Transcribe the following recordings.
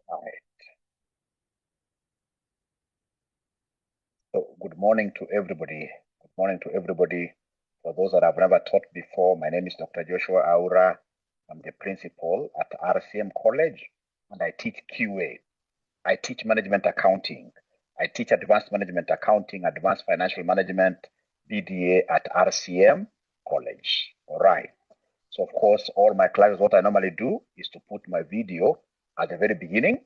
All right. So good morning to everybody. Good morning to everybody. For those that I've never taught before, my name is Dr. Joshua Aura. I'm the principal at RCM College, and I teach QA. I teach management accounting. I teach advanced management accounting, advanced financial management, BDA at RCM College. All right. So of course, all my classes, what I normally do is to put my video at the very beginning,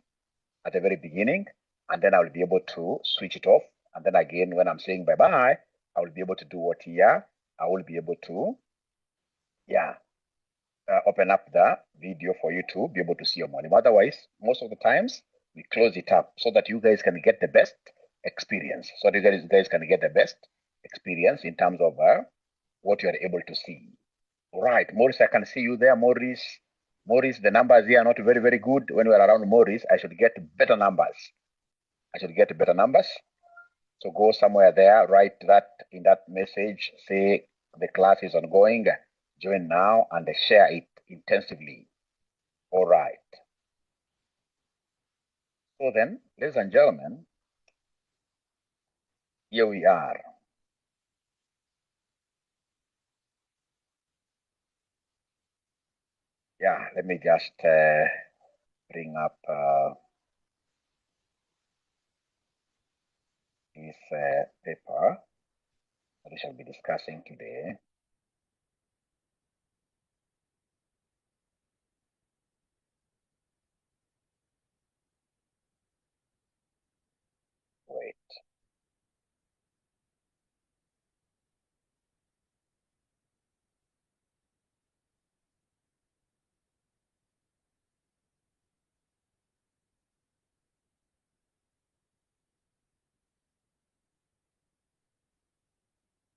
and then I will be able to switch it off. And then again, when I'm saying bye-bye, I will be able to do what here. I will be able to, open up the video for you to be able to see your money. Otherwise, most of the times, we close it up so that you guys can get the best experience. So that you guys can get the best experience in terms of what you are able to see. All right, Maurice, I can see you there, Maurice. Maurice, the numbers here are not very, very good. When we're around Maurice, I should get better numbers. So go somewhere there, write that in that message, say the class is ongoing, join now, and share it intensively. All right. So then, ladies and gentlemen, here we are. Yeah, let me just bring up this paper that we shall be discussing today. Wait.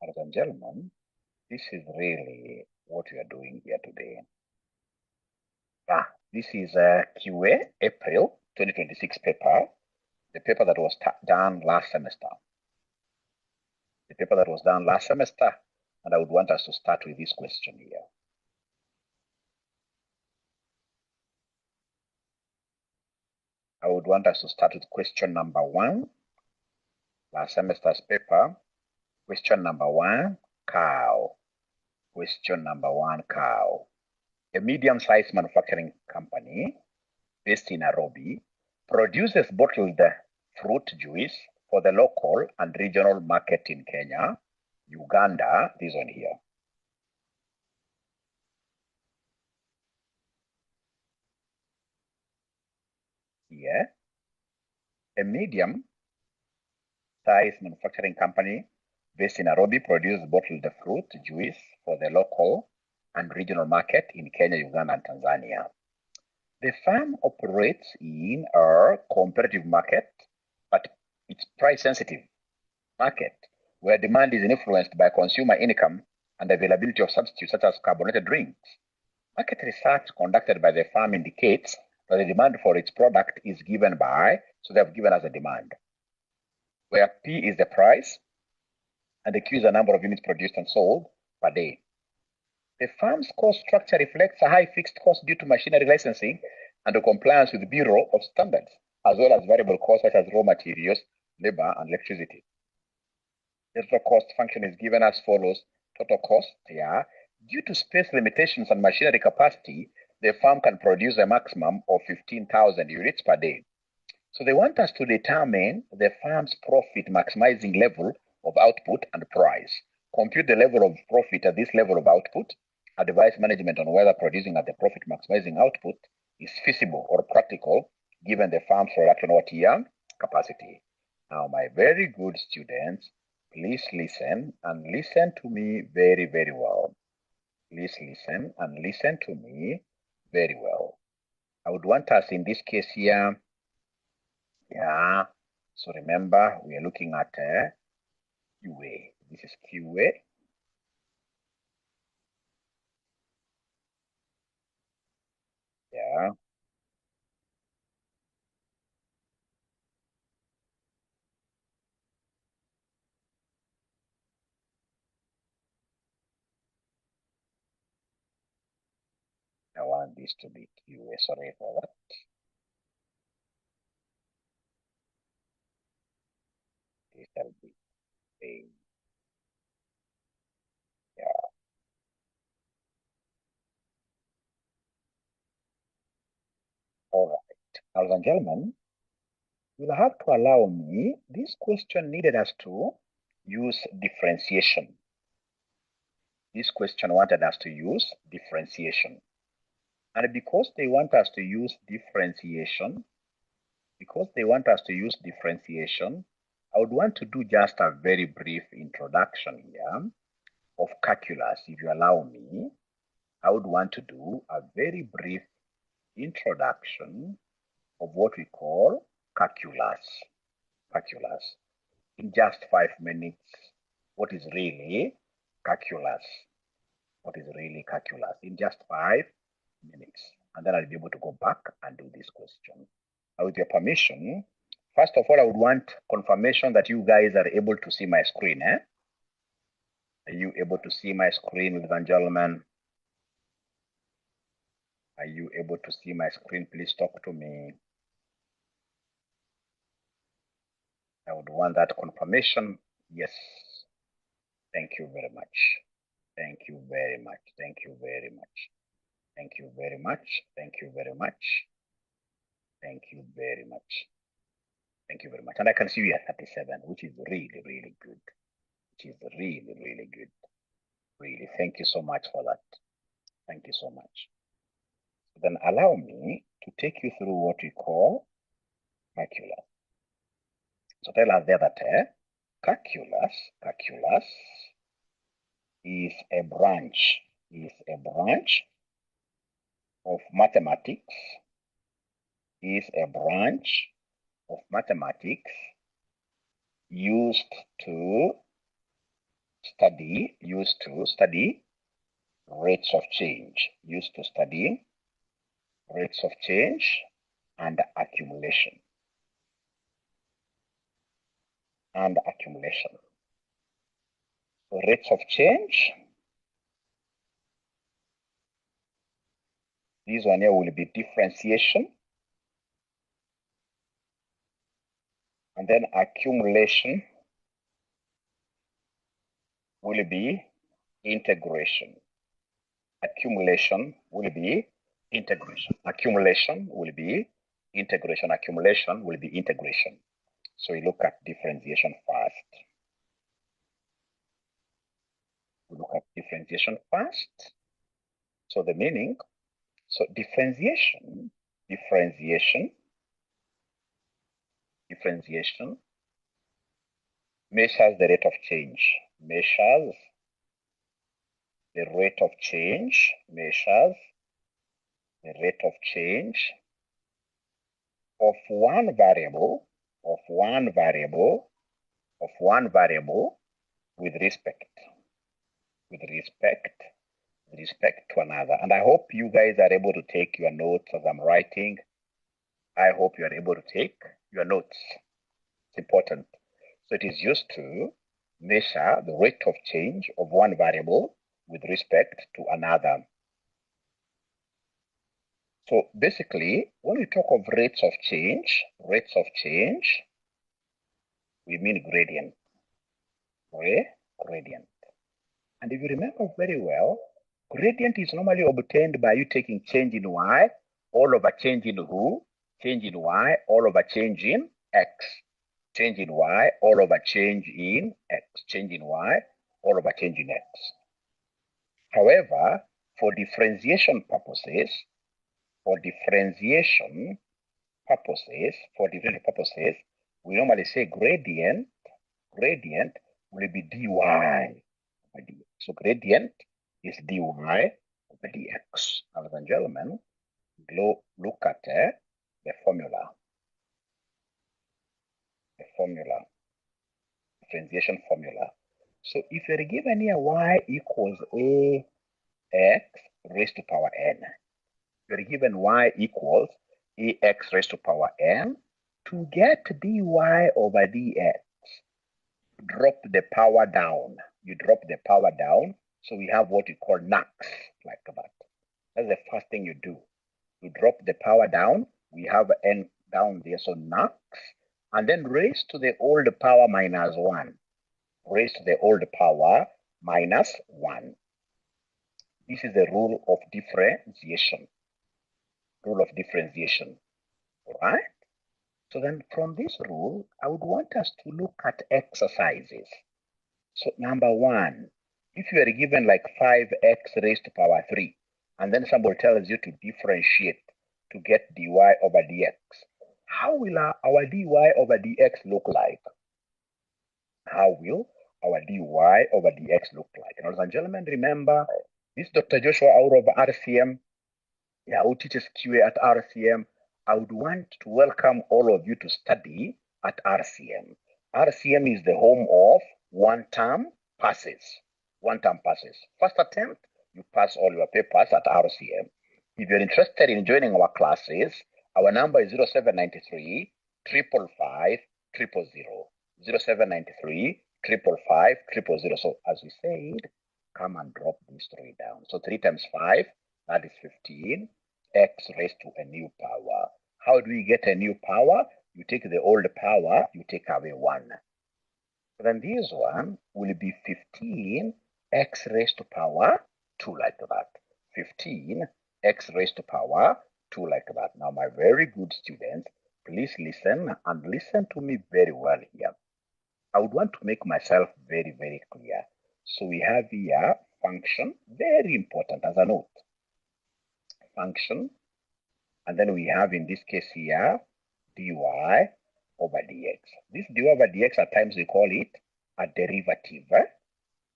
Ladies and gentlemen, this is really what we are doing here today. This is QA April 2026 paper, the paper that was done last semester. And I would want us to start with this question here. I would want us to start with question number 1, last semester's paper. Question number 1, cow. Question number 1, cow. A medium-sized manufacturing company based in Nairobi produces bottled fruit juice for the local and regional market in Kenya, Uganda, this one here. Here, a medium-sized manufacturing company based in Nairobi produces bottled fruit juice for the local and regional market in Kenya, Uganda, and Tanzania. The firm operates in a competitive market, but it's price-sensitive market where demand is influenced by consumer income and availability of substitutes such as carbonated drinks. Market research conducted by the firm indicates that the demand for its product is given by, so they have given us a demand, where P is the price and the Q is the number of units produced and sold per day. The firm's cost structure reflects a high fixed cost due to machinery licensing and the compliance with the Bureau of Standards, as well as variable costs such as raw materials, labor, and electricity. The total cost function is given as follows. Total cost, due to space limitations and machinery capacity, the firm can produce a maximum of 15,000 units per day. So they want us to determine the firm's profit maximizing level of output and price. Compute the level of profit at this level of output, advise management on whether producing at the profit maximizing output is feasible or practical given the firm's production capacity. Now, my very good students, please listen and listen to me very, very well. Please listen and listen to me very well. I would want us in this case here, so remember we are looking at QA. This is QA. I want this to be QA, sorry for that. capital B. A. Yeah. All right. Ladies and gentlemen, you'll have to allow me. This question needed us to use differentiation. This question wanted us to use differentiation. And because they want us to use differentiation, I would want to do just a very brief introduction here of calculus. If you allow me, I would want to do a very brief introduction of what we call calculus. In just 5 minutes, what is really calculus? In just 5 minutes. And then I'll be able to go back and do this question. Now, with your permission, first of all, I would want confirmation that you guys are able to see my screen. Are you able to see my screen, ladies and gentlemen? Are you able to see my screen? Please talk to me. I would want that confirmation. Yes. Thank you very much. Thank you very much. Thank you very much. Thank you very much. Thank you very much. Thank you very much. Thank you very much. And I can see you at 37, which is really, really good. Which is really, really good. Really, thank you so much for that. Thank you so much. So then allow me to take you through what we call calculus. So tell us there that calculus is a branch of mathematics, used to study rates of change, and accumulation. So rates of change, this one here will be differentiation, and then accumulation will be integration. Accumulation will be integration. So we look at differentiation first. So the meaning, so differentiation measures the rate of change. Of one variable with respect to another. And I hope you guys are able to take your notes as I'm writing. I hope you are able to take your notes. It's important. So it is used to measure the rate of change of one variable with respect to another. So basically, when we talk of rates of change, we mean gradient. And if you remember very well, gradient is normally obtained by you taking change in y all over change in who? Change in y all over change in x. Change in y all over change in x. However, for differentiation purposes, we normally say gradient will be dy over dx. So gradient is dy over dx. Ladies and gentlemen, look at the formula. Differentiation formula. So if you're given here y equals ax raised to power n, you're given y equals ax raised to power n. To get dy over dx, drop the power down. So we have what we call NUX, like that. That's the first thing you do. You drop the power down. We have n down there, so NUX, and then raised to the old power minus 1. Raised to the old power minus 1. This is the rule of differentiation. Rule of differentiation. All right? So then from this rule, I would want us to look at exercises. So number 1, if you are given like 5x raised to power 3, and then somebody tells you to differentiate to get dy over dx, how will our dy over dx look like? How will our dy over dx look like? And ladies and gentlemen, remember, this is Dr. Joshua out of RCM, who teaches QA at RCM. I would want to welcome all of you to study at RCM. RCM is the home of one-term passes. One-term passes. First attempt, you pass all your papers at RCM. If you're interested in joining our classes, our number is 0793 555 000. 0793 555 000. So as we said, come and drop these 3 down. So 3 times 5, that is 15. X raised to a new power. How do we get a new power? You take the old power, you take away 1. Then this one will be 15 x raised to power 2 like that. 15 x raised to power 2 like that. Now, my very good students, please listen and listen to me very well here. I would want to make myself very, very clear. So we have here function, very important as a note. Function, and then we have in this case here dy over dx. This dy over dx, at times we call it a derivative.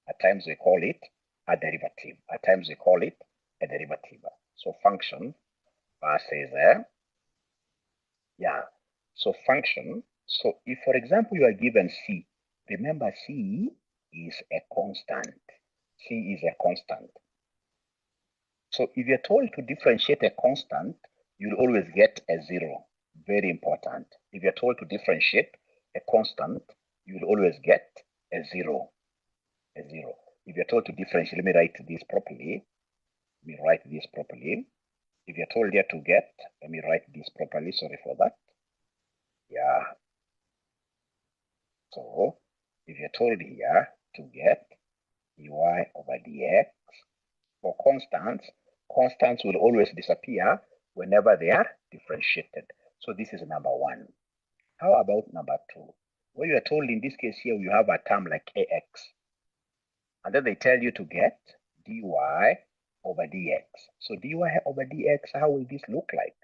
At times we call it a derivative. At times we call it a derivative. So function versus so function. So if, for example, you are given c, remember c is a constant. C is a constant. So if you're told to differentiate a constant, you'll always get a 0. Very important. If you're told to differentiate a constant, you'll always get a 0. A 0. If you're told to differentiate, let me write this properly. If you're told here to get, let me write this properly. Sorry for that. Yeah. So if you're told here to get dy over dx, for constants will always disappear whenever they are differentiated. So this is number 1. How about number 2? Well, you are told in this case here, you have a term like ax. And then they tell you to get dy over dx. So dy over dx, how will this look like?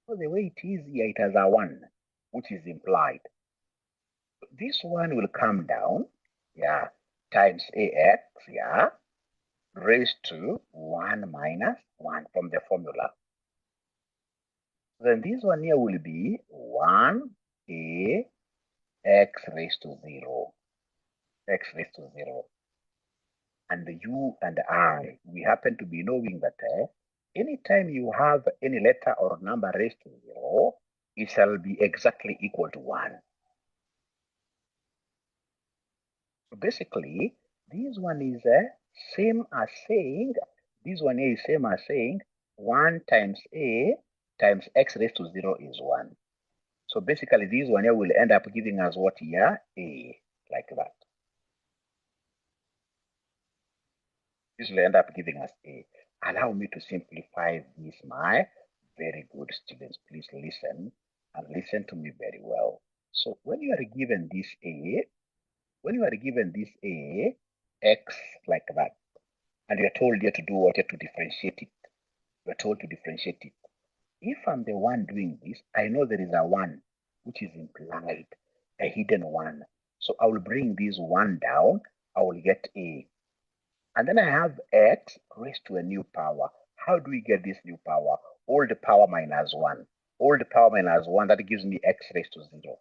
Well, the way it is here, it has a 1, which is implied. This one will come down, times ax, raised to 1 minus 1 from the formula. Then this one here will be 1a x raised to 0. X raised to 0. And you and I, we happen to be knowing that anytime you have any letter or number raised to 0, it shall be exactly equal to 1. So basically, this one is same as saying, 1 times a times x raised to 0 is 1. So basically, this one here will end up giving us what here? A, like that. This will end up giving us a. Allow me to simplify this, my very good students. Please listen and listen to me very well. So when you are given this a, x like that, and you're told here to do what? To differentiate it. You're told to differentiate it. If I'm the one doing this, I know there is a 1, which is implied, a hidden 1. So I will bring this 1 down, I will get a. And then I have x raised to a new power. How do we get this new power? Old power minus 1. Old power minus 1, that gives me x raised to 0.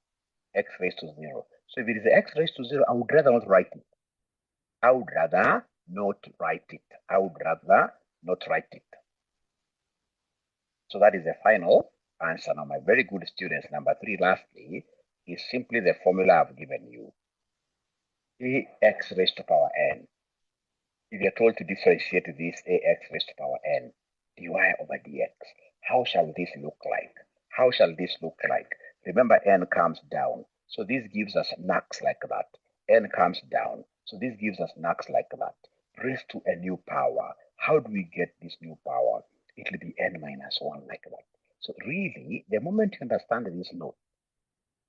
X raised to 0. So if it is x raised to 0, I would rather not write it. So that is the final answer. Now, my very good students, number 3, lastly, is simply the formula I've given you. Ax raised to power n. If you're told to differentiate this ax raised to power n, dy over dx, how shall this look like? Remember, n comes down. So this gives us knocks like that. N comes down. So this gives us knocks like that. Raised to a new power. How do we get this new power? It will be n minus 1 like that. So really, the moment you understand this note,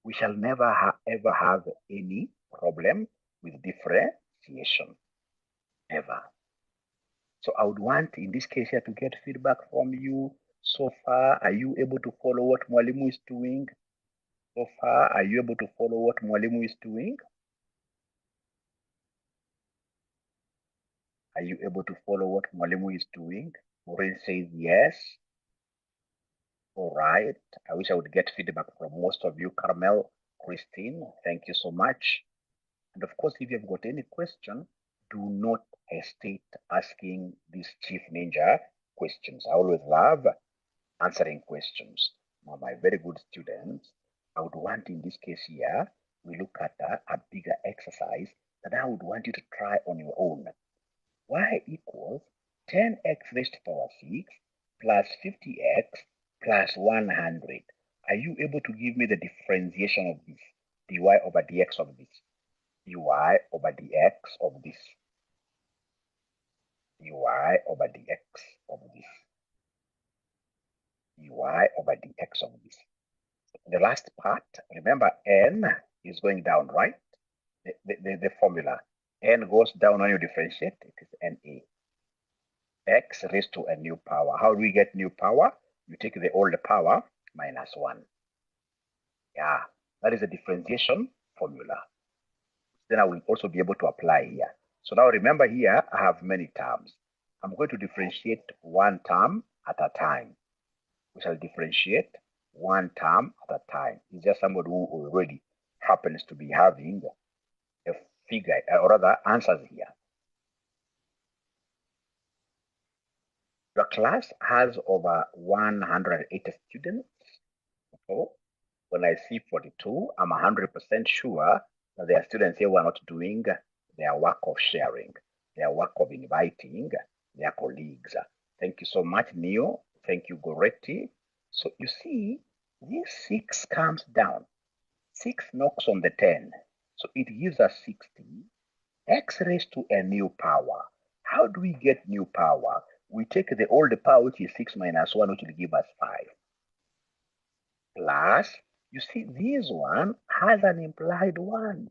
we shall never ever have any problem with differentiation, ever. So I would want, in this case here, to get feedback from you. So far, are you able to follow what Mwalimu is doing? So far, are you able to follow what Mwalimu is doing? Are you able to follow what Mwalimu is doing? Maureen says yes. All right. I wish I would get feedback from most of you. Carmel, Christine, thank you so much. And of course, if you've got any question, do not hesitate asking these Chief Ninja questions. I always love answering questions. Now, my very good students, I would want in this case here, we look at a bigger exercise that I would want you to try on your own. Y equals 10x raised to the power 6 plus 50x plus 100. Are you able to give me the differentiation of this? dy over dx of this. dy over dx of this. dy over dx of this. dy over dx of this. The last part, remember n is going down, right? The formula. N goes down when you differentiate, it is NA. X raised to a new power. How do we get new power? You take the old power minus 1. Yeah, that is a differentiation formula. Then I will also be able to apply here. So now remember here, I have many terms. I'm going to differentiate one term at a time. We shall differentiate one term at a time. It's just somebody who already happens to be having a figure, or rather answers here. Your class has over 180 students. So when I see 42, I'm 100% sure that there are students here who are not doing their work of sharing, their work of inviting their colleagues. Thank you so much, Neo. Thank you, Goretti. So you see, this 6 comes down. 6 knocks on the 10. So it gives us 60. X raised to a new power. How do we get new power? We take the old power, which is 6 minus 1, which will give us 5. Plus, you see, this one has an implied 1.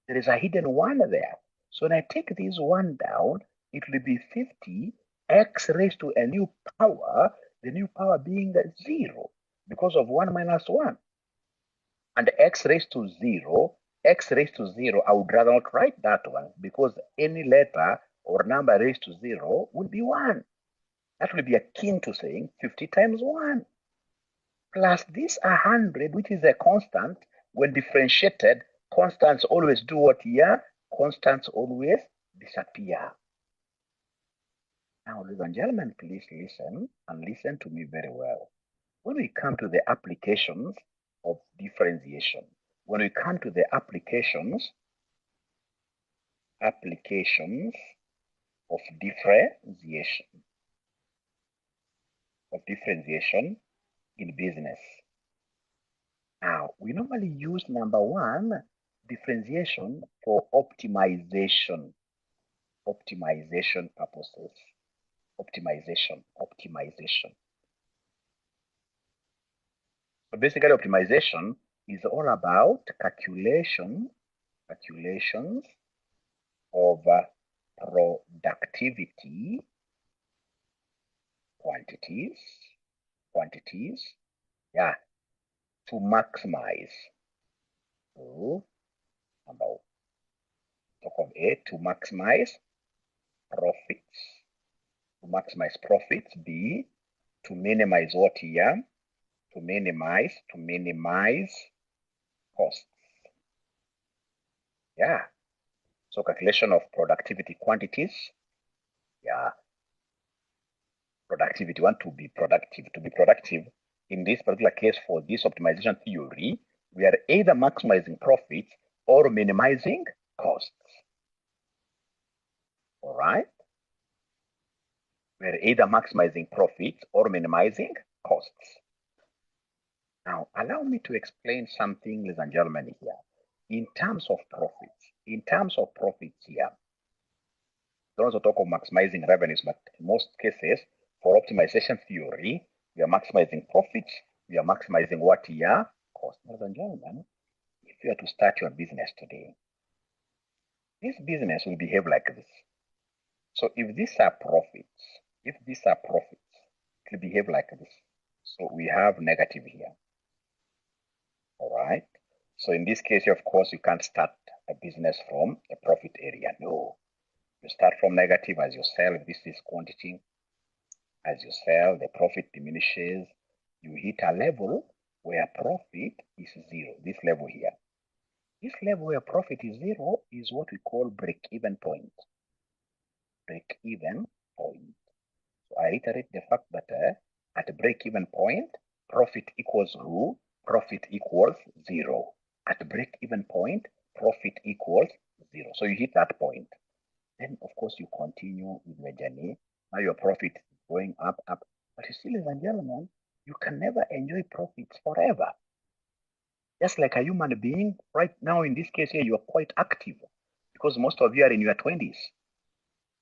There is a hidden 1 there. So when I take this 1 down, it will be 50 x raised to a new power, the new power being 0 because of 1 minus 1. And x raised to 0, x raised to 0, I would rather not write that one because any letter or number raised to 0 will be 1. That will be akin to saying 50 times 1. Plus this 100, which is a constant. When differentiated, constants always do what here? Constants always disappear. Now, ladies and gentlemen, please listen and listen to me very well. When we come to the applications of differentiation, when we come to the applications of differentiation in business. Now, we normally use number 1, differentiation for optimization purposes. Optimization. So basically, optimization is all about calculations of productivity quantities, yeah, to maximize. So, about talk of A, to maximize profits. To maximize profits. B, to minimize what here? To minimize costs. Yeah. So calculation of productivity quantities. Yeah. Productivity, want to be productive. To be productive, in this particular case, for this optimization theory, we are either maximizing profits or minimizing costs. All right? We are either maximizing profits or minimizing costs. Now, allow me to explain something, ladies and gentlemen, here. In terms of profits, here, don't also talk of maximizing revenues, but in most cases, for optimization theory, we are maximizing profits, we are maximizing what here? Cost. Ladies and gentlemen, if you are to start your business today, this business will behave like this. So if these are profits, it will behave like this. So we have negative here. All right. So in this case, of course, you can't start a business from a profit area. No. You start from negative as you sell. This is quantity. As you sell, the profit diminishes. You hit a level where profit is zero. This level here. This level where profit is zero is what we call break-even point. Break-even point. So I reiterate the fact that at a break-even point, profit equals who? Profit equals zero. At a break-even point, profit equals zero. So you hit that point. Then, of course, you continue with the journey. Now your profit is going up. But you see, ladies and gentlemen, you can never enjoy profits forever. Just like a human being, right now in this case here, you are quite active because most of you are in your 20s.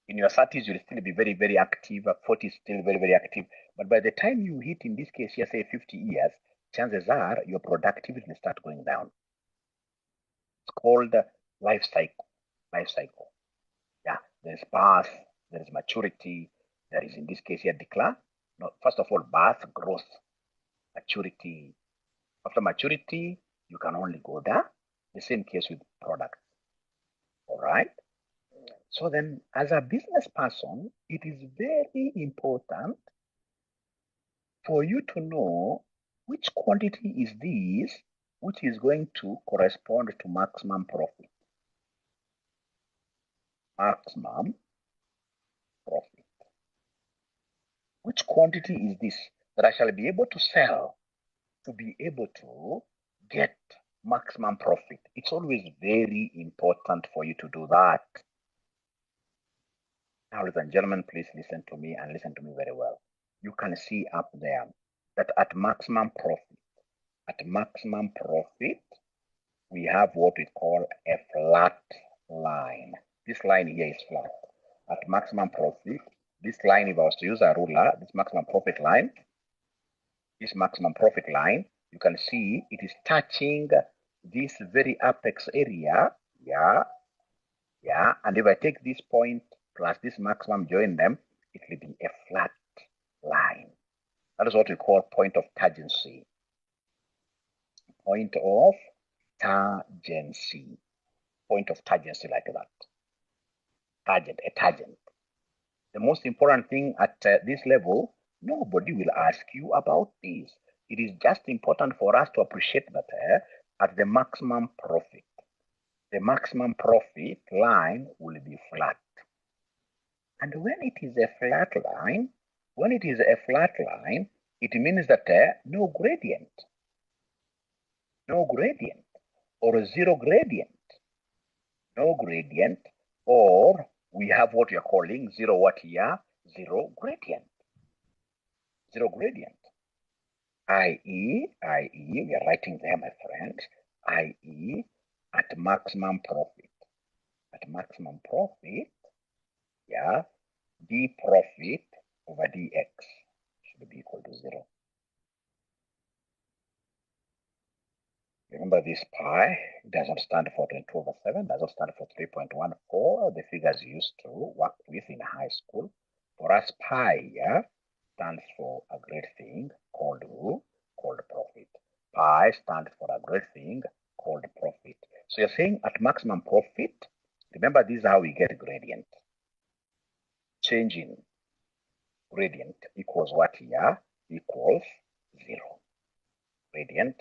In your 30s, you'll still be very, very active. 40s, still very, very active. But by the time you hit, in this case here, say 50 years, chances are your productivity will start going down. It's called life cycle. Yeah, there is birth, there is maturity, there is in this case here decline. No, first of all, birth, growth, maturity. After maturity, you can only go there. The same case with products. All right. So then, as a business person, it is very important for you to know which quantity is this which is going to correspond to maximum profit. Maximum profit. Which quantity is this that I shall be able to sell to be able to get maximum profit? It's always very important for you to do that. Now, ladies and gentlemen, please listen to me and listen to me very well. You can see up there that at maximum profit, we have what we call a flat line. This line here is flat. At maximum profit, this line, if I was to use a ruler, this maximum profit line, you can see it is touching this very apex area. Yeah. And if I take this point plus this maximum, join them, it will be a flat line. That is what we call point of tangency. Point of tangency. Point of tangency like that. A tangent. The most important thing at this level, nobody will ask you about this. It is just important for us to appreciate that at the maximum profit, the maximum profit line will be flat. And when it is a flat line, it means that no gradient or zero gradient, or we have what we are calling zero gradient. i.e., we are writing there, my friends, i.e., at maximum profit, yeah, d profit over dx should be equal to 0. Remember this pi doesn't stand for 22/7, doesn't stand for 3.14, the figures you used to work with in high school. For us, pi stands for a great thing called profit. Pi stands for a great thing called profit. So you're saying at maximum profit, remember this is how we get gradient. Change in gradient equals what here? Equals 0. Gradient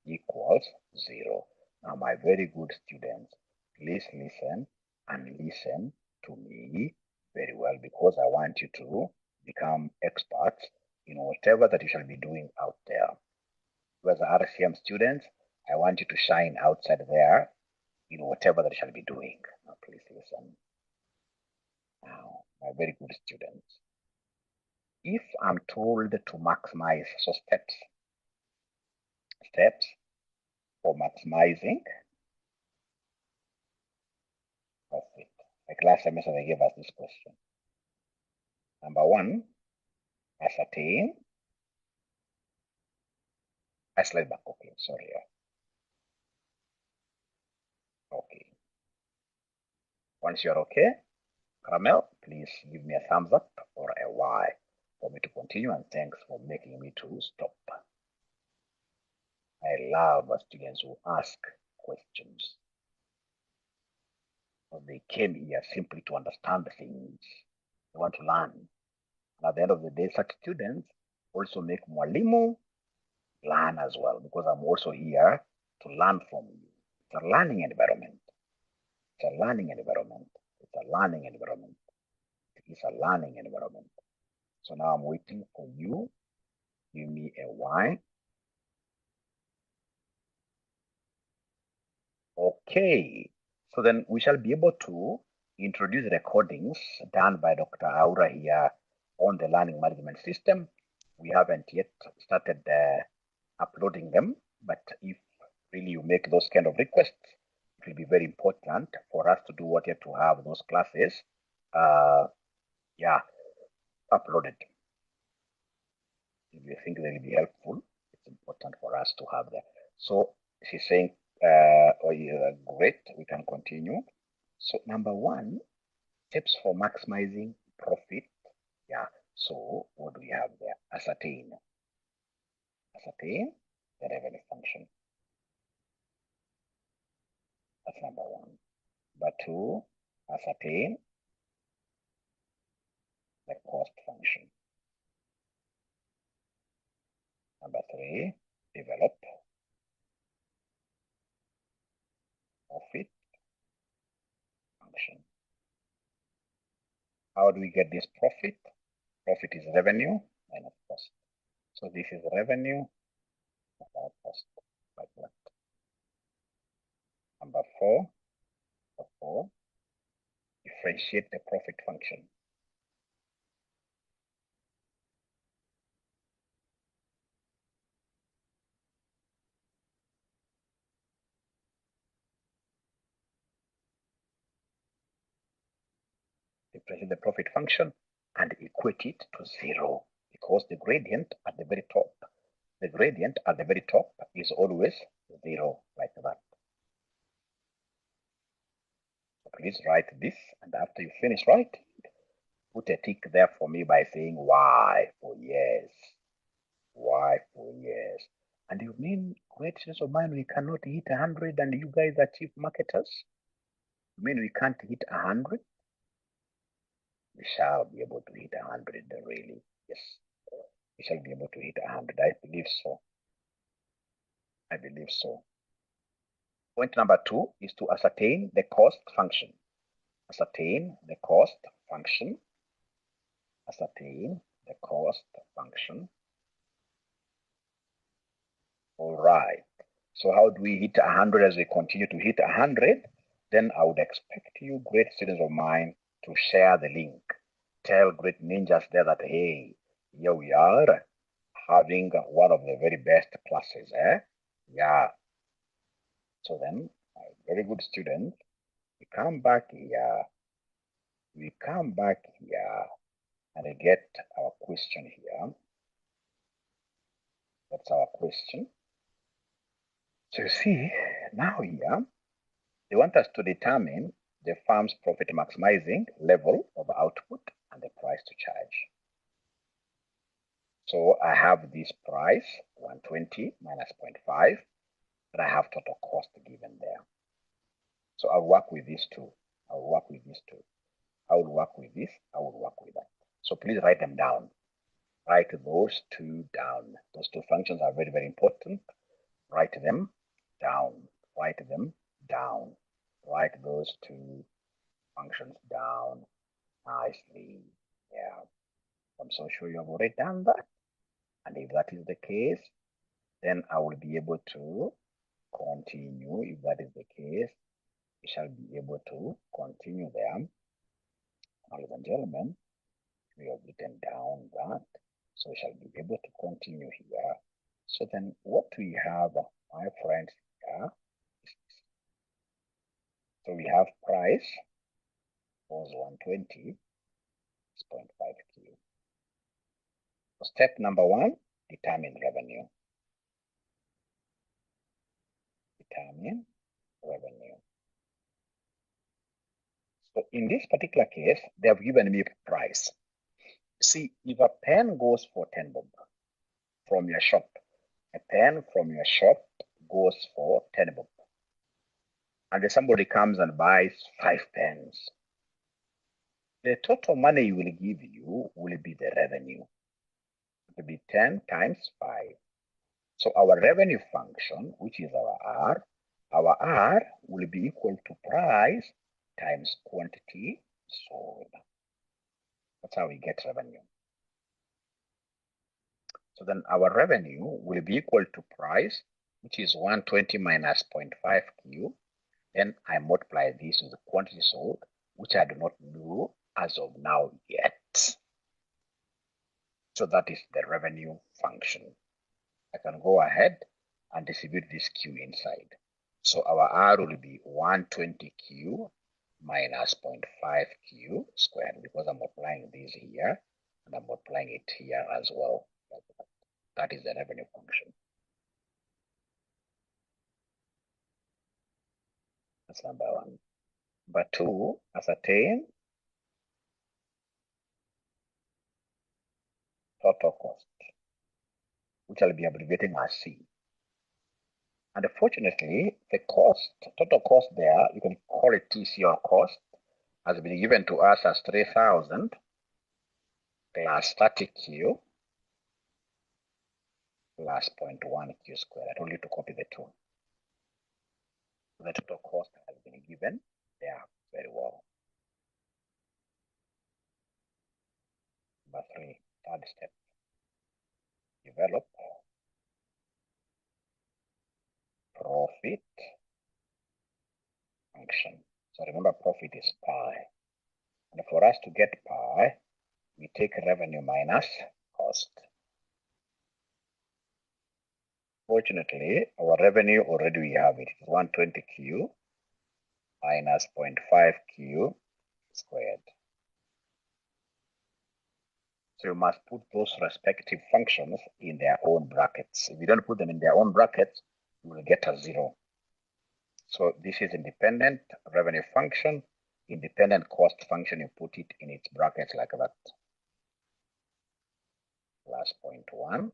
equals 0. Now, my very good students, please listen to me very well, because I want you to become experts in whatever that you shall be doing out there. As RCM students, I want you to shine outside there in whatever that you shall be doing. Now, please listen. Now, my very good students, if I'm told to maximize, so steps for maximizing profit. Like last semester, they gave us this question. Number one, ascertain. I slide back. Okay, sorry. Okay. Once you're okay, Caramel, please give me a thumbs up or a Y for me to continue, and thanks for making me to stop. I love students who ask questions. They came here simply to understand things. They want to learn. And at the end of the day, such students also make mwalimu learn as well, because I'm also here to learn from you. It's a learning environment. It's a learning environment. It's a learning environment. It's a learning environment. So now I'm waiting for you. Give me a Y. Okay. So then we shall be able to introduce recordings done by Dr. Aura here on the learning management system. We haven't yet started uploading them, but if really you make those kind of requests, it will be very important for us to do what you have to have those classes uploaded. If you think they will be helpful, it's important for us to have them. So she's saying, great, we can continue. So number one, tips for maximizing profit. Yeah, so what do we have there? Ascertain the revenue function. That's number one. Number two, ascertain the cost function. Number three, develop profit function. How do we get this profit? Profit is revenue minus cost. So this is revenue without cost, like that. Number four, differentiate the profit function. Differentiate the profit function and equate it to 0, because the gradient at the very top, is always 0, like that. So please write this, and after you finish writing, put a tick there for me by saying Y for yes. Y for yes. And you mean, great students of mine, we cannot hit 100 and you guys are chief marketers? You mean we can't hit 100? We shall be able to hit 100, really. Yes. We shall be able to hit 100. I believe so. Point number two is to ascertain the cost function. Ascertain the cost function. All right. So how do we hit 100 as we continue to hit 100? Then I would expect you, great students of mine, to share the link. Tell great ninjas there that, hey, here we are having one of the very best classes. Yeah. So then, very good student, we come back here and get our question here. That's our question. So you see, now here, they want us to determine the firm's profit maximizing level of output and the price to charge. So I have this price, 120 minus 0.5, and I have total cost given there. So I'll work with these two. I will work with this, I will work with that. So please write them down. Write those two down. Those two functions are very, very important. Write them down. Write those two functions down nicely. Yeah. I'm so sure you have already done that. And if that is the case, then I will be able to continue. If that is the case, we shall be able to continue there. Ladies and gentlemen, we have written down that. So we shall be able to continue here So then what we have, my friends, here, so we have price was 120.5 Q. So step number 1, determine revenue. Determine revenue. So in this particular case, they have given me price. See, if a pen goes for 10 bob from your shop, a pen from your shop goes for 10 bob, and then somebody comes and buys 5 pens, the total money you will give you will be the revenue. It will be 10 times 5. So our revenue function, which is our R will be equal to price times quantity sold. That's how we get revenue. So then our revenue will be equal to price, which is 120 minus 0.5 Q. Then I multiply this with the quantity sold, which I do not know as of now yet. So that is the revenue function. I can go ahead and distribute this Q inside. So our R will be 120Q minus 0.5 Q squared, because I'm multiplying this here and I'm multiplying it here as well. That is the revenue function. That's number 1. Number 2, ascertain total cost, which I'll be abbreviating as C. And unfortunately, the cost, total cost there, you can call it TCO cost, has been given to us as 3,000 plus 30Q plus 0.1 Q squared. I told you to copy the 2. The total cost has been given there very well. Number 3, third step, develop profit function. So remember, profit is pi. And for us to get pi, we take revenue minus cost. Fortunately, our revenue already we have it. 120Q minus 0.5Q squared. So you must put those respective functions in their own brackets. If you don't put them in their own brackets, you will get a 0. So this is independent revenue function, independent cost function. You put it in its brackets like that. Plus 0.1,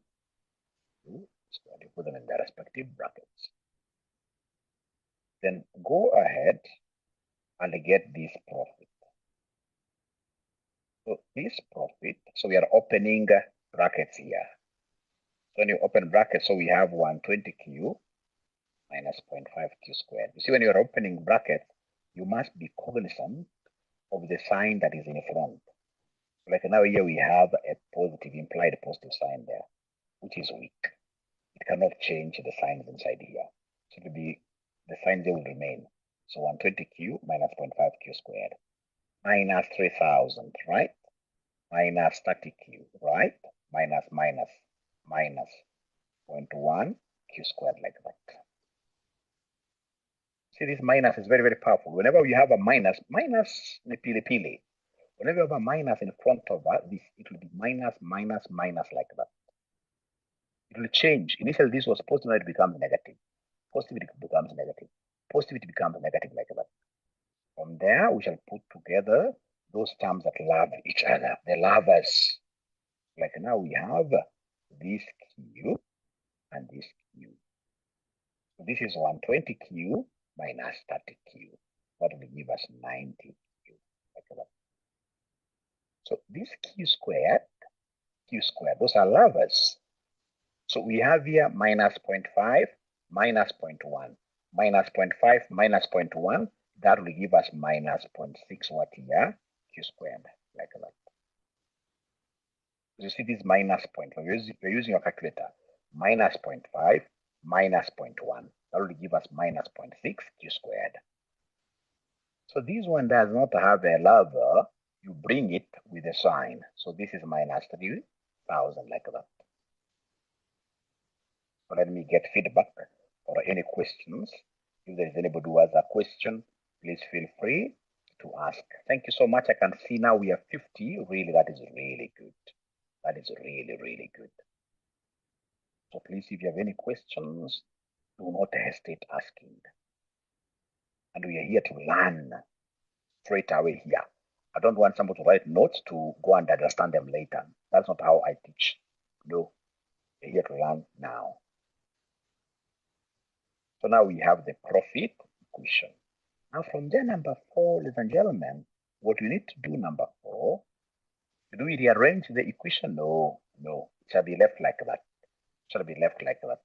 you put them in their respective brackets. Then go ahead and get this profit. So this profit, so we are opening brackets here. So when you open brackets, so we have 120Q minus 0.5Q squared. You see, when you're opening brackets, you must be cognizant of the sign that is in front. Like now here we have a positive, implied positive sign there, which is weak. It cannot change the signs inside here. So it will be, the signs there will remain. So 120Q minus 0.5Q squared minus 3,000, right? Minus 30Q, right? Minus 0.1 Q squared like that. See, this minus is very, very powerful. Whenever we have a minus ni pili. Whenever you have a minus in front of this, it will be minus like that. It will change. Initially, this was positive, now it becomes negative. Positivity becomes negative. Positivity becomes negative like that. From there, we shall put together those terms that love each other, the lovers. Like now we have this Q and this Q. So this is 120Q minus 30Q. That will give us 90Q. Like that. So this Q squared, those are lovers. So we have here minus 0.5, minus 0.1, minus 0.5, minus 0.1. That will give us minus 0.6 what here, Q squared, like that. You see this minus 0.5, you're using your calculator, minus 0.5, minus 0.1. That will give us minus 0.6 Q squared. So this one does not have a lover, you bring it with a sign. So this is minus 3,000 like that. So let me get feedback or any questions. If there is anybody who has a question, please feel free to ask. Thank you so much. I can see now we have 50. Really, that is really good. That is really, really good. So please, if you have any questions, do not hesitate asking. And we are here to learn straight away here. I don't want somebody to write notes to go and understand them later. That's not how I teach. No, we're here to learn now. So now we have the profit equation. Now from there, number 4, ladies and gentlemen, what we need to do, number 4, do we rearrange the equation? No, it shall be left like that. It shall be left like that.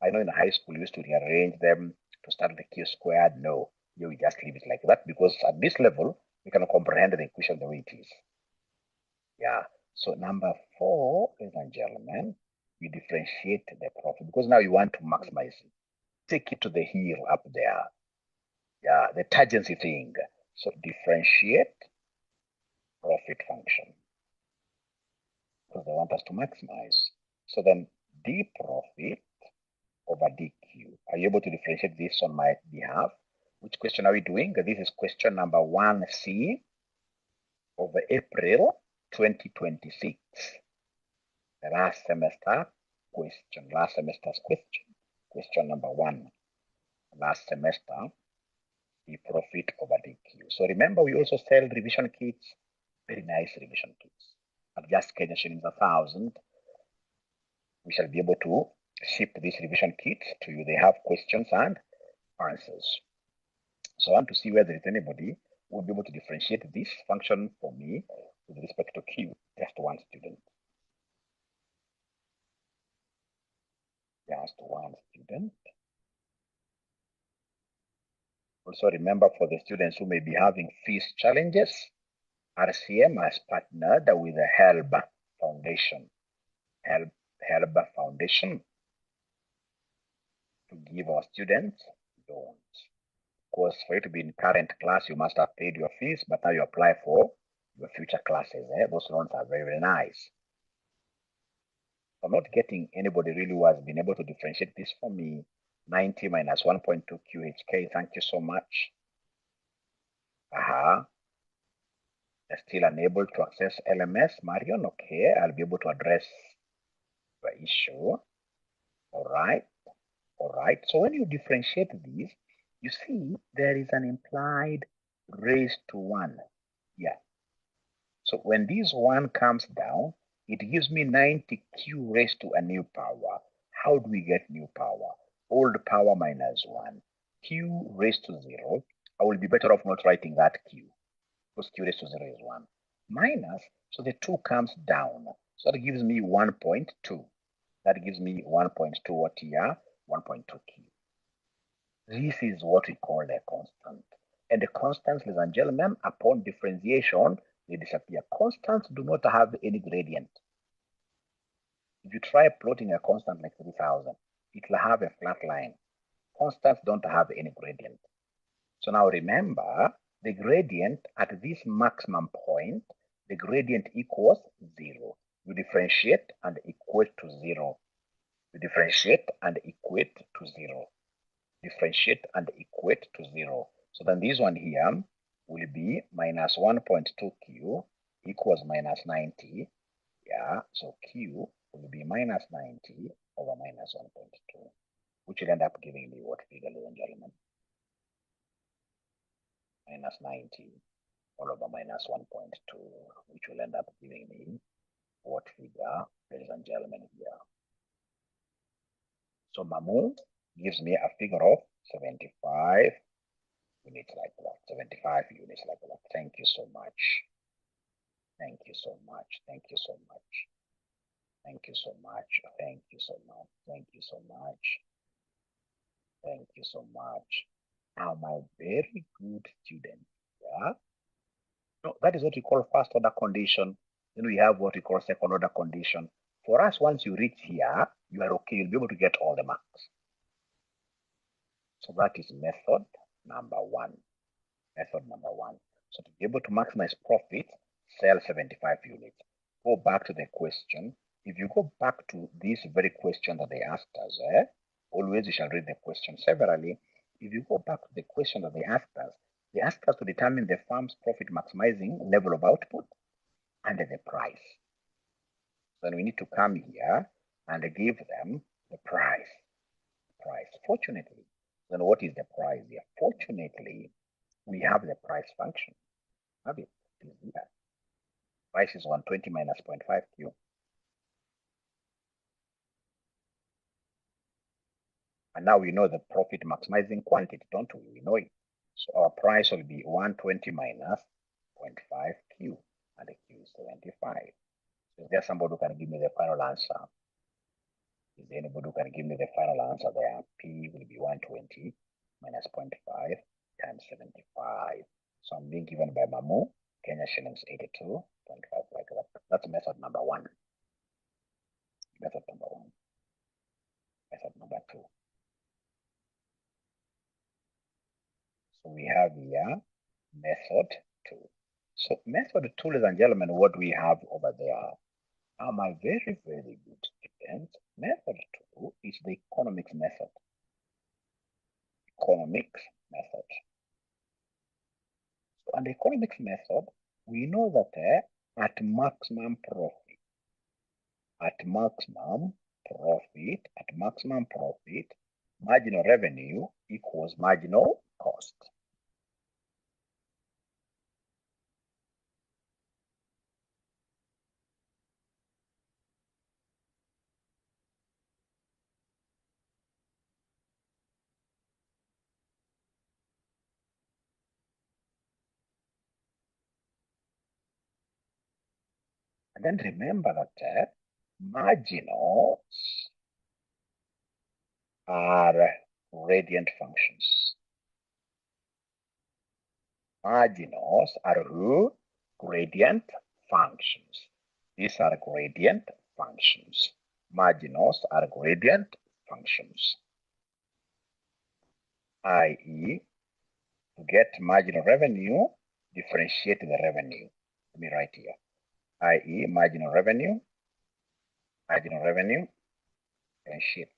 I know in high school we used to rearrange them to start with the q squared. No, here we just leave it like that because at this level, we can comprehend the equation the way it is. Yeah, so number 4, ladies and gentlemen, we differentiate the profit because now you want to maximize it. Take it to the hill up there. Yeah, the tangency thing. So differentiate profit function because they want us to maximize. So then d profit over dq. Are you able to differentiate this on my behalf? Which question are we doing? This is question number 1C over April 2026. The last semester's question. Question number 1. Last semester, the profit over dq. So remember, we also sell revision kits, very nice revision kits. At just Kenya shillings 1,000, we shall be able to ship this revision kit to you. They have questions and answers. So I want to see whether there is anybody who will be able to differentiate this function for me with respect to q. Just one student. Just one student. Also remember, for the students who may be having fees challenges, RCM has partnered with the 𝗘𝗏 Foundation. 𝗘𝗏 Foundation to give our students loans. Of course, for you to be in current class, you must have paid your fees, but now you apply for your future classes. Those loans are very, very nice. I'm not getting anybody really who has been able to differentiate this for me. 90 minus 1.2 QHK. Thank you so much. Still unable to access LMS, Marion. Okay, I'll be able to address the issue. All right. So when you differentiate these, you see there is an implied raised to 1. Yeah. So when this 1 comes down, it gives me 90q raised to a new power. How do we get new power? Old power minus 1. Q raised to 0. I will be better off not writing that q, because q raised to 0 is 1. Minus, so the 2 comes down. So that gives me 1.2. That gives me 1.2 what here? 1.2q. This is what we call a constant. And the constants, ladies and gentlemen, upon differentiation, they disappear. Constants do not have any gradient. If you try plotting a constant like 3,000, it will have a flat line. Constants don't have any gradient. So now remember, the gradient at this maximum point, the gradient equals 0. You differentiate and equate to 0. You differentiate and equate to 0. Differentiate and equate to 0. So then this one here will be minus 1.2q equals minus 90. Yeah, so q will be minus 90 over minus 1.2, which will end up giving me what figure, ladies and gentlemen? Minus 90 all over minus 1.2, which will end up giving me what figure, ladies and gentlemen, here? So Mamu gives me a figure of 75 units like that. 75 units like that. Thank you so much. Thank you so much. Thank you so much. Thank you so much. Thank you so much. Thank you so much. Thank you so much. Now, my very good student. Yeah. No, that is what we call first order condition. Then we have what we call second order condition. For us, once you reach here, you are okay. You'll be able to get all the marks. So that is method number 1. Method number 1. So to be able to maximize profit, sell 75 units. Go back to the question. if you go back to this very question that they asked us, always you shall read the question severally. If you go back to the question that they asked us to determine the firm's profit maximizing level of output and the price. Then we need to come here and give them the price. Fortunately, then what is the price here? Fortunately, we have the price function. Have it. It is here. Price is 120 minus 0.5 Q. And now we know the profit maximizing quantity, don't we? We know it. So our price will be 120 minus 0.5 Q, and the Q is 75. So is there somebody who can give me the final answer? Is there anybody who can give me the final answer there? P will be 120 minus 0.5 times 75. So I'm being given by Mamu, Kenya shillings 82.5, like that. That's method number one. Method number one. Method number two. So we have here method two. So method two, ladies and gentlemen, what we have over there are my very, very good students. Method two is the economics method. Economics method. So, and the economics method, we know that at maximum profit, marginal revenue equals marginal cost. And then remember that marginals are gradient functions. Marginals are gradient functions. These are gradient functions. Marginals are gradient functions. I.e., to get marginal revenue, differentiate the revenue. Let me write here. I.e., marginal revenue, differentiate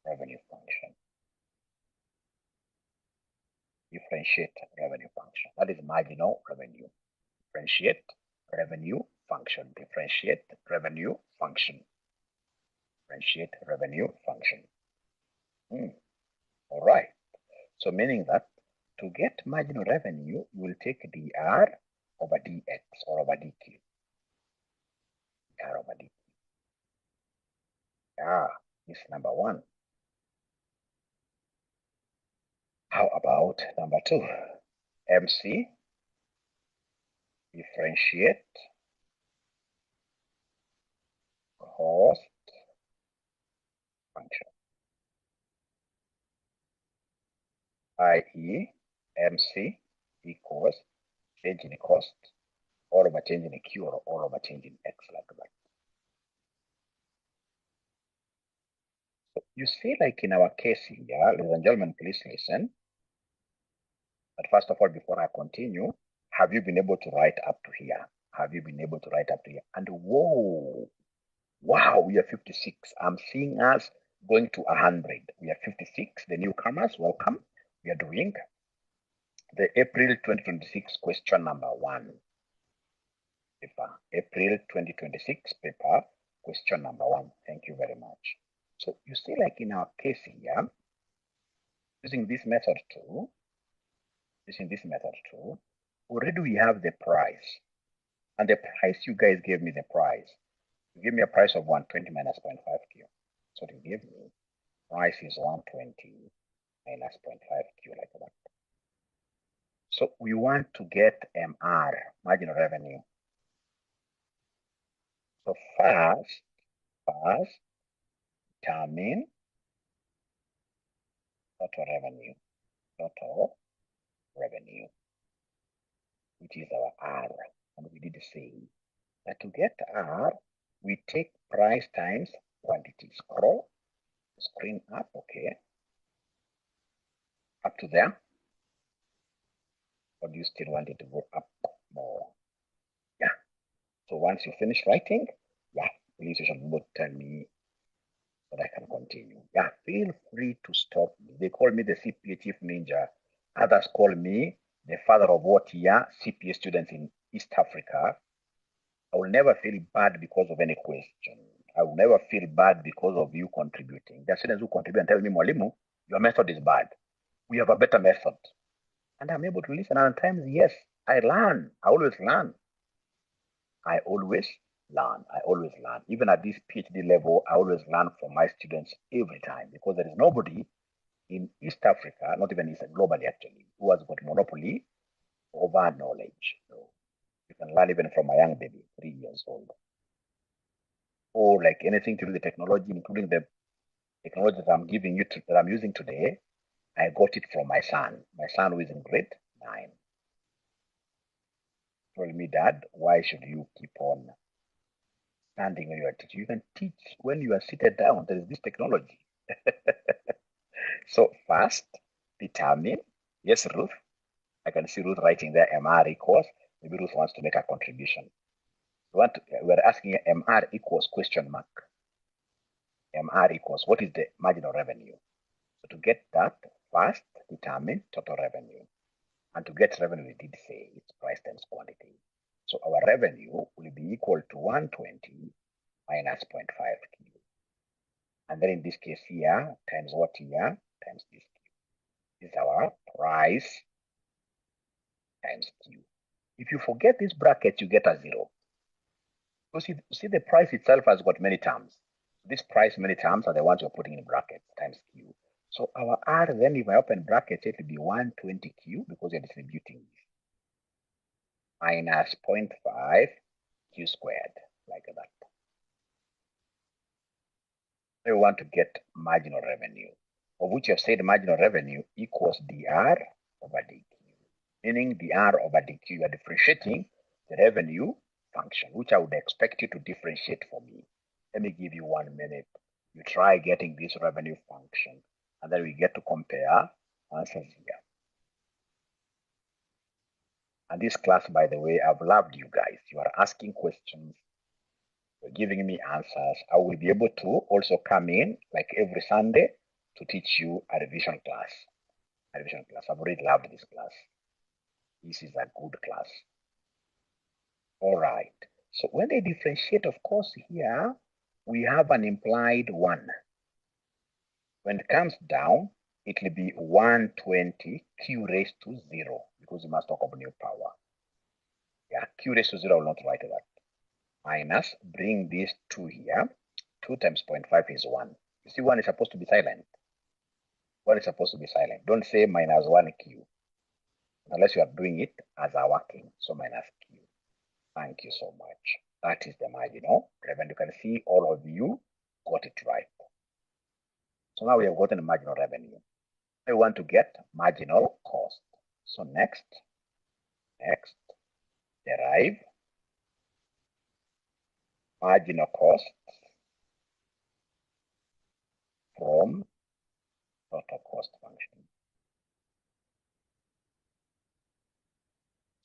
revenue function. Differentiate revenue function. That is marginal revenue. Differentiate revenue function. Differentiate revenue function. Differentiate revenue function. All right. So meaning that to get marginal revenue, you will take dr over dx or over dq. Dr over dq. This is number one. How about number two? MC, differentiate cost function. I.e., MC equals change in cost all over change in Q or all over change in X, like that. So you see, like in our case here, ladies and gentlemen, please listen. But first of all, before I continue, have you been able to write up to here? Have you been able to write up to here? And whoa, wow, we are 56. I'm seeing us going to 100. We are 56. The newcomers, welcome. We are doing the April 2026 question number one. Paper. April 2026 paper, question number one. Thank you very much. So you see, like in our case here, using this method too, already we have the price. And the price, you guys gave me the price. You gave me a price of 120 minus 0.5 Q. So you gave me price is 120 minus 0.5 Q, like that. So we want to get MR, marginal revenue. So first, determine total revenue, which is our R. And we did say that to get R, we take price times quantity. Scroll the screen up, okay. Up to there. Or do you still want it to go up more? Yeah. So once you finish writing, yeah, please you should be able to tell me so that I can continue. Yeah, feel free to stop me. They call me the CPA Chief Ninja. Others call me the father of what here CPA students in East Africa. I will never feel bad because of any question. I will never feel bad because of you contributing. There are students who contribute and tell me, Mwalimu, your method is bad. We have a better method. And I'm able to listen. And at times, yes, I learn. I always learn. I always learn. I always learn. Even at this PhD level, I always learn from my students every time because there is nobody in East Africa, not even East, globally actually, who has got monopoly over knowledge. So you can learn even from a young baby, 3 years old. Or like anything to do with technology, including the technology that I'm giving you that I'm using today, I got it from my son. My son who is in grade 9. Told me, Dad, why should you keep on standing when you are teaching? You can teach when you are seated down. There is this technology. So first, determine. Yes, Ruth. I can see Ruth writing there, MR equals. Maybe Ruth wants to make a contribution. We're asking MR equals question mark. MR equals, what is the marginal revenue? So to get that, first determine total revenue. And to get revenue, we did say it's price times quantity. So our revenue will be equal to 120 minus 0.5 Q. And then in this case here, times what here, times this Q. This is our price times Q. If you forget this bracket, you get a 0. So see the price itself has got many terms. This price many terms are the ones you're putting in brackets times Q. So our R then, if I open brackets, it will be 120Q because you're distributing this. Minus 0.5 Q squared, like that. We want to get marginal revenue, of which you have said marginal revenue equals dr over dq. Meaning dr over dq, you are differentiating the revenue function, which I would expect you to differentiate for me. Let me give you 1 minute. You try getting this revenue function, and then we get to compare answers here. And this class, by the way, I've loved you guys. You are asking questions. You're giving me answers. I will be able to also come in like every Sunday to teach you a revision class. I've already loved this class. This is a good class. All right. So when they differentiate, of course, here we have an implied 1. When it comes down, it will be 120 Q raised to 0 because we must talk of new power. Yeah, Q raised to 0, I will not write that. Minus, bring this 2 here. 2 times 0.5 is 1. You see, 1 is supposed to be silent. 1 is supposed to be silent. Don't say minus 1Q unless you are doing it as a working. So minus Q. Thank you so much. That is the marginal revenue. You can see all of you got it right. So now we have gotten the marginal revenue. I want to get marginal cost. So next, derive marginal cost from total cost function.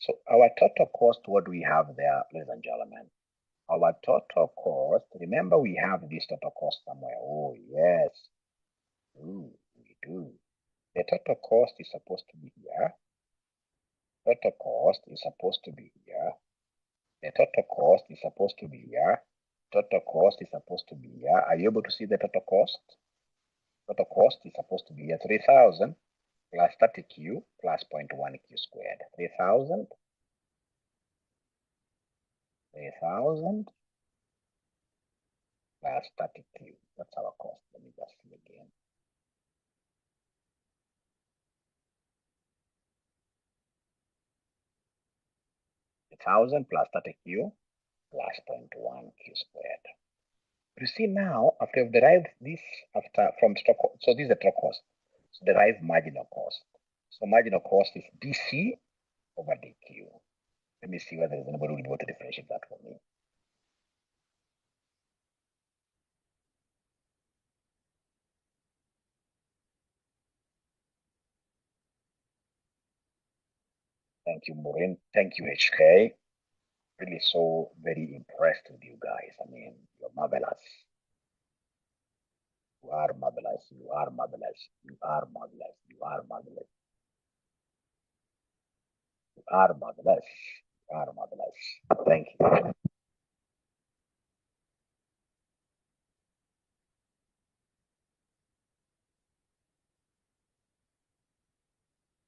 So our total cost, what do we have there, ladies and gentlemen? Our total cost, remember we have this total cost somewhere. Oh, yes. Ooh, we do. The total cost is supposed to be here. Total cost is supposed to be here. The total cost is supposed to be here. Total cost is supposed to be here. Are you able to see the total cost? Total cost is supposed to be here. 3,000 plus 30Q plus 0.1Q squared. 3,000 plus 30Q. That's our cost. Let me just see again. $1,000 plus 30Q plus 0.1Q squared. You see now, after I've derived this from stock, so this is the total cost. So derive marginal cost. So marginal cost is DC over DQ. Let me see whether there's anybody who will be able to differentiate that for me. Thank you, Maureen. Thank you, HK. Really so very impressed with you guys. I mean, you're marvelous. You are marvelous. You are marvelous. You are marvelous. You are marvelous. You are marvelous. You are marvelous. Thank you.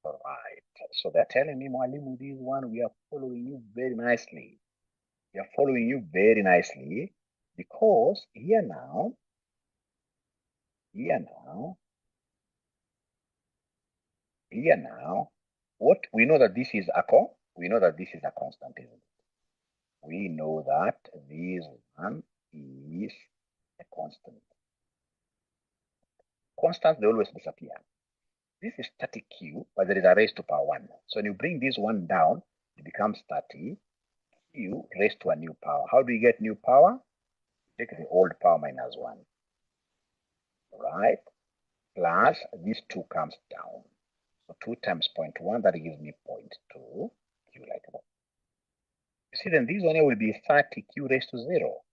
All right. So they're telling me, Mwalimu, this one, we are following you very nicely. We are following you very nicely because here now, what we know that this is a constant, isn't it? We know that this one is a constant. Constants, they always disappear. This is static Q, but there is a raised to power 1. So when you bring this one down, it becomes 30 Q raised to a new power. How do you get new power? Take the old power minus 1. Right? Plus this 2 comes down. So 2 times 0.1, that gives me 0.2 Q like that. You see, then this one here will be 30 Q raised to 0.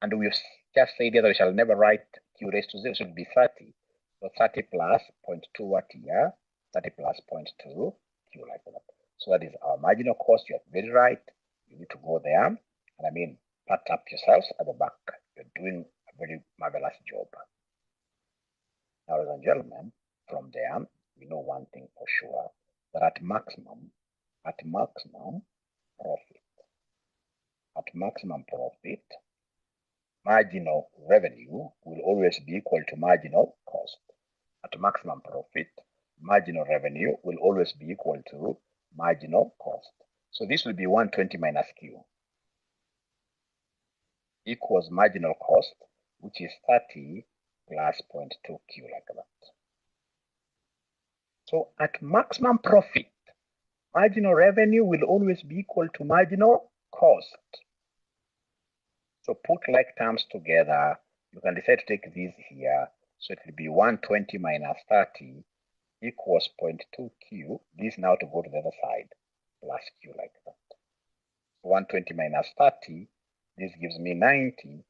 And we've just said that we shall never write Q raised to 0, so it will be 30. So 30 plus 0.2 what here? 30 plus 0.2 Q like that. So that is our marginal cost. You're very right. You need to go there. And I mean, pat up yourselves at the back. You're doing a very marvelous job. Now, ladies and gentlemen, from there, we know one thing for sure, that at maximum profit, marginal revenue will always be equal to marginal cost. At maximum profit, marginal revenue will always be equal to marginal cost. So this will be 120 minus Q equals marginal cost, which is 30 plus 0.2 Q like that. So at maximum profit, marginal revenue will always be equal to marginal cost. So put like terms together. You can decide to take this here. So it will be 120 minus 30 equals 0.2 Q. This now to go to the other side, plus Q like that. 120 minus 30, this gives me 90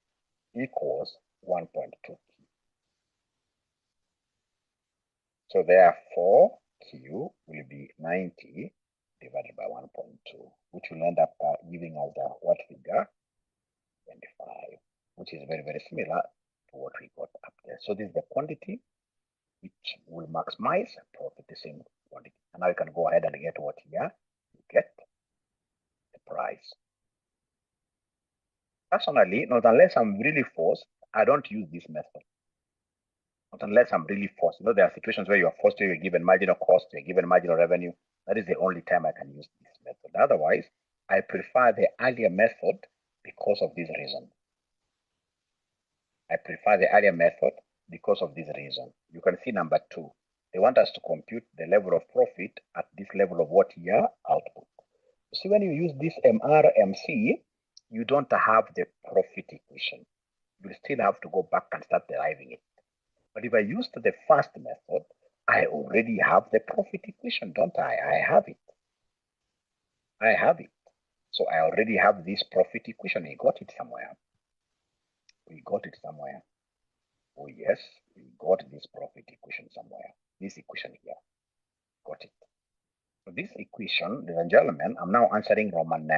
equals 1.2 Q. So therefore, Q will be 90 divided by 1.2, which will end up giving us the what figure? 25, which is very, very similar to what we got up there. So this is the quantity which will maximize profit, the same quantity. And now you can go ahead and get what here? You get the price. Personally, not unless I'm really forced, I don't use this method. Not unless I'm really forced. You know, there are situations where you are forced to, you're given marginal cost, you're given marginal revenue. That is the only time I can use this method. Otherwise, I prefer the earlier method because of this reason. I prefer the earlier method because of this reason. You can see number 2. They want us to compute the level of profit at this level of what here? Output. See, when you use this MRMC, you don't have the profit equation. You still have to go back and start deriving it. But if I used the first method, I already have the profit equation, don't I? I have it. So I already have this profit equation. We got it somewhere. Oh yes, we got this profit equation somewhere. This equation here. Got it. So this equation, ladies and gentlemen, I'm now answering Roman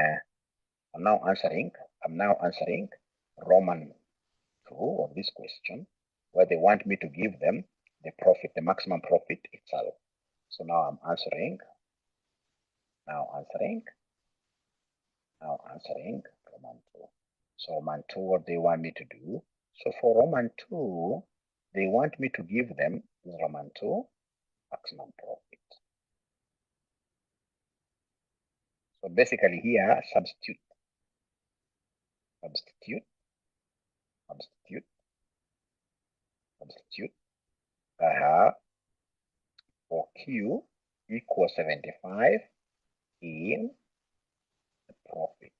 2 of this question, where they want me to give them the profit, the maximum profit itself. So now I'm answering Roman 2. So Roman 2, what they want me to do? So for Roman 2, they want me to give them this Roman 2 maximum profit. So basically here, substitute. For Q equals 75 in the profit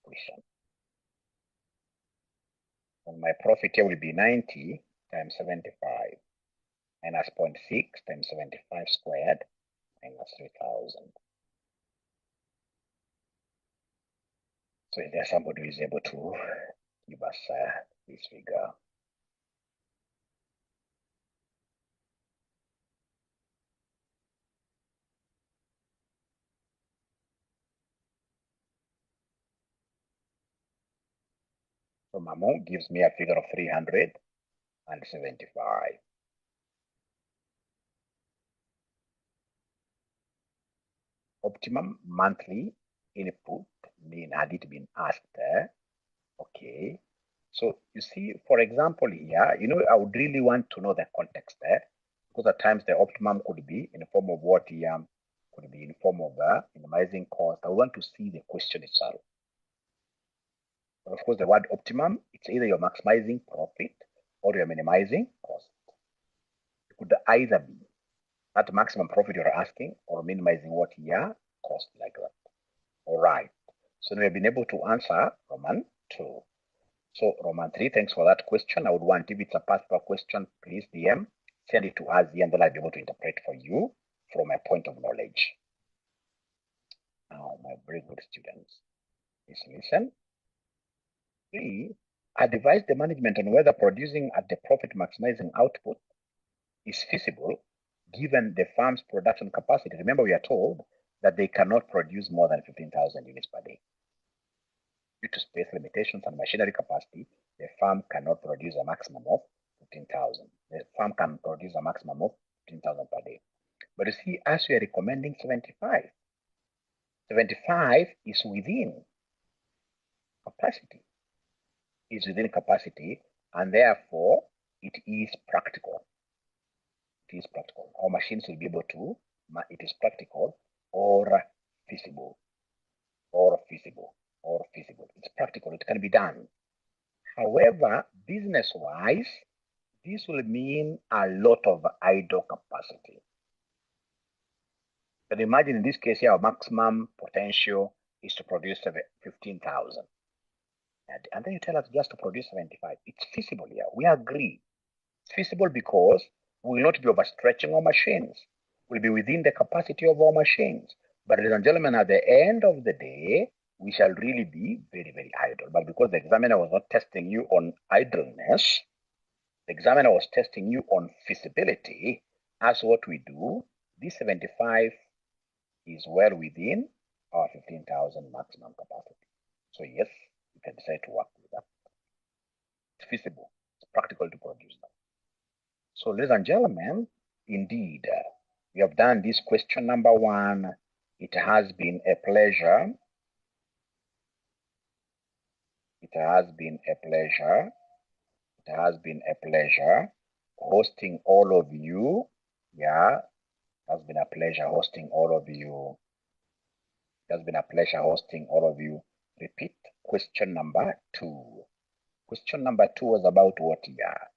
equation. And my profit here will be 90 times 75 minus 0.6 times 75 squared minus 3,000. So is there somebody who is able to give us this figure? So Mamu gives me a figure of 375. Optimum monthly input mean had it been asked. Okay. So you see, for example, here, I would really want to know the context there, because at times the optimum could be in the form of what here, could be in the form of minimizing cost. I want to see the question itself. But of course, the word optimum, it's either you're maximizing profit or you're minimizing cost. It could either be that maximum profit you're asking or minimizing what here, cost like that. All right. So we have been able to answer Roman 2. So Roman 3, thanks for that question. I would want, if it's a personal question, please DM, send it to us here, and then I'll be able to interpret for you from a point of knowledge. Now, my very good students, please listen. 3, advise the management on whether producing at the profit maximizing output is feasible given the firm's production capacity. Remember, we are told that they cannot produce more than 15,000 units per day. Due to space limitations and machinery capacity, the firm cannot produce a maximum of 15,000. The firm can produce a maximum of 15,000 per day. But you see, as we are recommending 75, 75 is within capacity. Is within capacity, and therefore it is practical. It is practical. Our machines will be able to, it is practical or feasible, or feasible, or feasible. It's practical, it can be done. However, business-wise, this will mean a lot of idle capacity. But imagine in this case here, our maximum potential is to produce 15,000. And then you tell us just to produce 75. It's feasible here. We agree. It's feasible because we will not be overstretching our machines. We'll be within the capacity of our machines. But ladies and gentlemen, at the end of the day, we shall really be very, very idle. But because the examiner was not testing you on idleness, the examiner was testing you on feasibility. As what we do, this 75 is well within our 15,000 maximum capacity. So yes, you can decide to work with that. It's feasible. It's practical to produce that. So ladies and gentlemen, indeed, we have done this question number 1. It has been a pleasure. It has been a pleasure. It has been a pleasure hosting all of you. Yeah, it has been a pleasure hosting all of you. It has been a pleasure hosting all of you. Repeat question number 2. Question number 2 was about what? Yeah.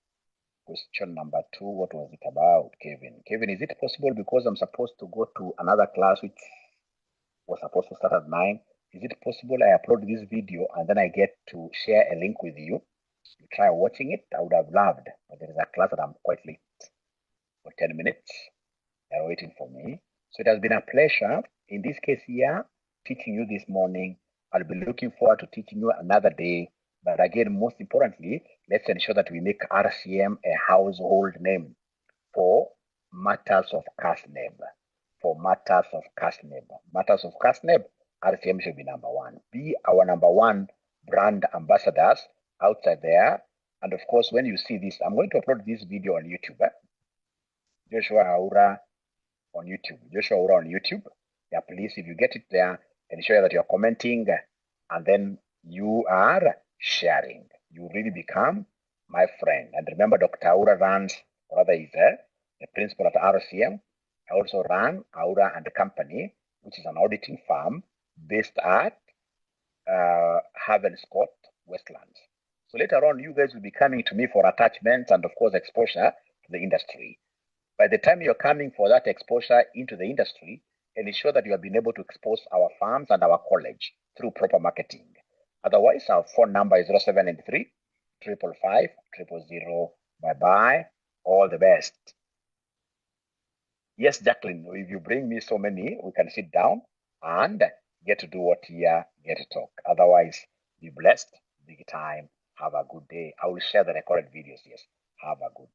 Question number 2, what was it about, Kevin? Kevin, is it possible, because I'm supposed to go to another class which was supposed to start at 9, is it possible I upload this video and then I get to share a link with you? You try watching it. I would have loved, but there is a class that I'm quite late for 10 minutes. They're waiting for me. So it has been a pleasure, in this case here, teaching you this morning. I'll be looking forward to teaching you another day. But again, most importantly, let's ensure that we make RCM a household name for matters of CASNEB. For matters of CASNEB. Matters of CASNEB, RCM should be number 1. Be our number 1 brand ambassadors outside there. And of course, when you see this, I'm going to upload this video on YouTube. Joshua Aura on YouTube. Joshua Aura on YouTube. Yeah, please, if you get it there, ensure that you're commenting and then you are sharing. You really become my friend. And remember, Dr. Aura runs, rather is the principal at RCM. I also run Aura and Company, which is an auditing firm based at Scott, Westlands. So later on, you guys will be coming to me for attachments and, of course, exposure to the industry. By the time you're coming for that exposure into the industry, ensure that you have been able to expose our firms and our college through proper marketing. Otherwise, our phone number is 0793 555 000. Bye-bye. All the best. Yes, Jacqueline, if you bring me so many, we can sit down and get to do what here, get to talk. Otherwise, be blessed, big time, have a good day. I will share the recorded videos, yes. Have a good